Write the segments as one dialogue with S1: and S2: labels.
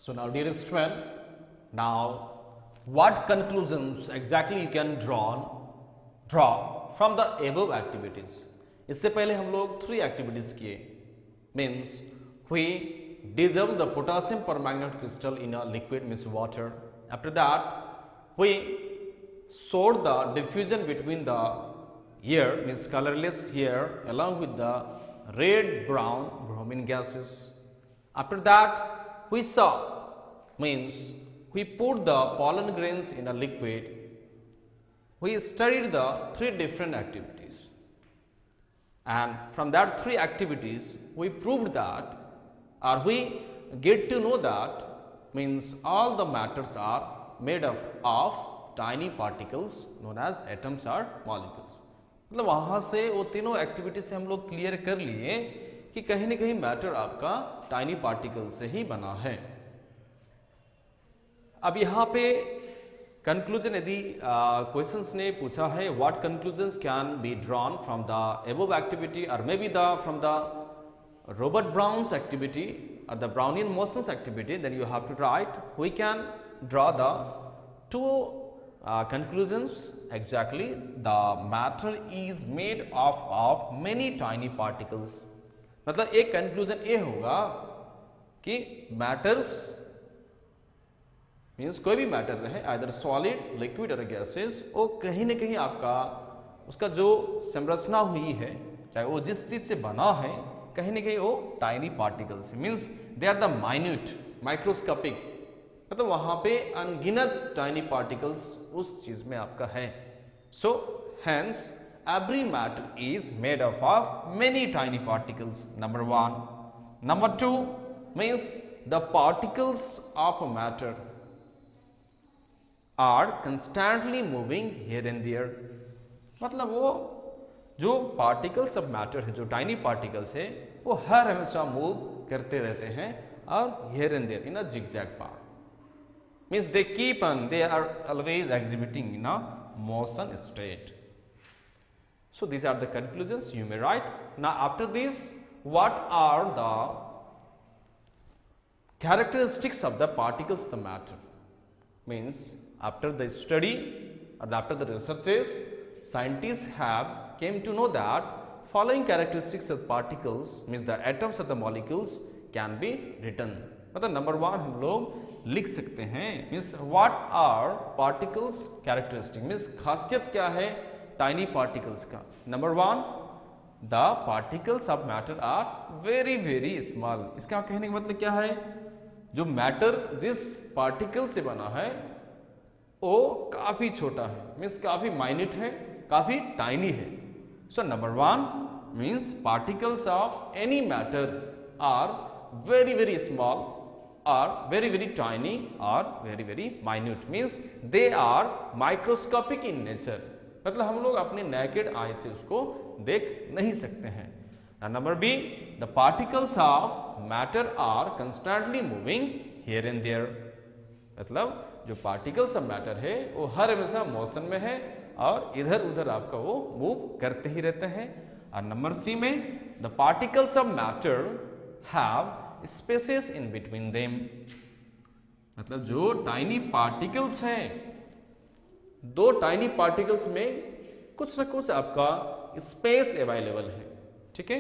S1: So now dear student, now what conclusions exactly you can draw from the above activities? इससे पहले हम लोग 3 activities किए, means we dissolve the potassium permanganate crystal in a liquid means water. After that we sort the diffusion between the air means colorless air along with the red brown bromine gases. After that we saw means we put the pollen grains in a liquid. We studied the 3 different activities, and from that 3 activities we proved that, or we get to know that means all the matters are made up of tiny particles known as atoms or molecules. मतलब वहां से वो तीनों activity से हम लोग clear कर लिए कि कहीं ना कहीं मैटर आपका टाइनी पार्टिकल से ही बना है. अब यहाँ पे कंक्लूजन यदि क्वेश्चंस ने पूछा है what conclusions can be drawn from the above activity और may be the from the Robert Brown's activity or the Brownian motions activity, then you have to write. We can draw the 2 conclusions exactly. The matter is made of many tiny particles. मतलब एक conclusion ये होगा कि matters means कोई भी matter रहे either solid liquid और gases, वो कहीं ना कहीं आपका उसका जो संरचना हुई है चाहे वो जिस चीज से बना है कहीं ना कहीं वो tiny particles means they are the minute microscopic, मतलब वहां पे अनगिनत टाइनी पार्टिकल्स उस चीज में आपका है. So hence every matter is made up of many tiny particles. Number 1. Number 2 means the particles of matter are constantly moving here and there. मतलब वो जो पार्टिकल्स ऑफ मैटर है, जो टाइनी पार्टिकल्स है, वो हर हमेशा मूव करते रहते हैं और here and there in a zigzag path. Means they keep on, they are always exhibiting in a motion state. So these are the conclusions you may write. Now after this, what are the characteristics of the particles of the matter? Means after the study or after the researches, scientists have came to know that following characteristics of particles means the atoms of the molecules can be written. मतलब number 1 हम लोग लिख सकते हैं means what are particles characteristic means खासियत क्या है tiny particles का. Number 1 the particles of matter are very very small. इसका कहने का मतलब क्या है, जो मैटर जिस पार्टिकल से बना है वो काफी छोटा है मीन्स काफी माइन्यूट है, काफी टाइनी है. So number 1 means particles of any matter are very very small or very very tiny or very very minute, means they are microscopic in nature. मतलब हम लोग अपने naked eye से उसको देख नहीं सकते हैं. Number B the particles of matter are constantly moving here and there. मतलब जो particles of matter है वो हर हमेशा मोशन में है और इधर उधर आपका वो मूव करते ही रहते हैं. और नंबर सी में the particles of matter have spaces in between them. मतलब जो टाइनी पार्टिकल्स हैं, 2 टाइनी पार्टिकल्स में कुछ ना कुछ आपका स्पेस अवेलेबल है. ठीक है,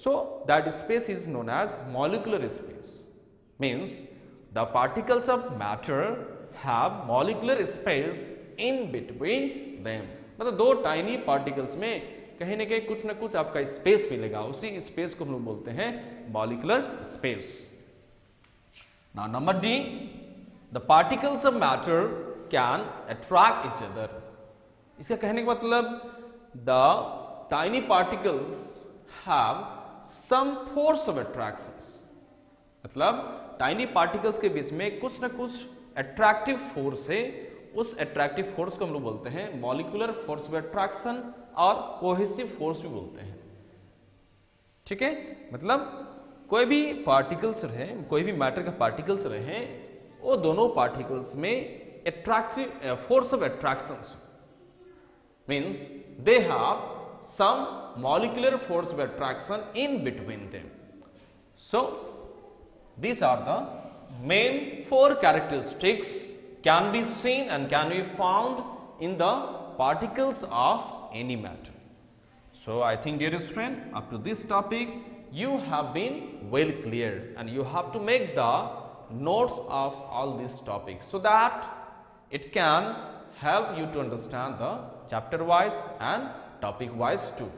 S1: so that space is known as molecular space. Means the particles of matter have molecular space in between them. मतलब 2 टाइनी पार्टिकल्स में कहीं ना कहीं कुछ ना कुछ आपका स्पेस मिलेगा, उसी स्पेस को हम लोग बोलते हैं molecular space. Now number D the particles of matter can attract each other. इसका कहने का मतलब the tiny particles have some force of attractions. मतलब टाइनी पार्टिकल्स के बीच में कुछ ना कुछ अट्रैक्टिव फोर्स है, उस अट्रैक्टिव फोर्स को हम लोग बोलते हैं मॉलिक्यूलर फोर्स ऑफ अट्रैक्शन और कोहेसिव फोर्स भी बोलते हैं. ठीक है, मतलब कोई भी पार्टिकल्स रहे, कोई भी मैटर का पार्टिकल्स रहे, वो दोनों पार्टिकल्स में attractive force of attractions means they have some molecular force of attraction in between them. So these are the main four characteristics can be seen and can be found in the particles of any matter. So, I think dear student, up to this topic you have been well clear, and you have to make the notes of all these topics so that it can help you to understand the chapter wise and topic wise too.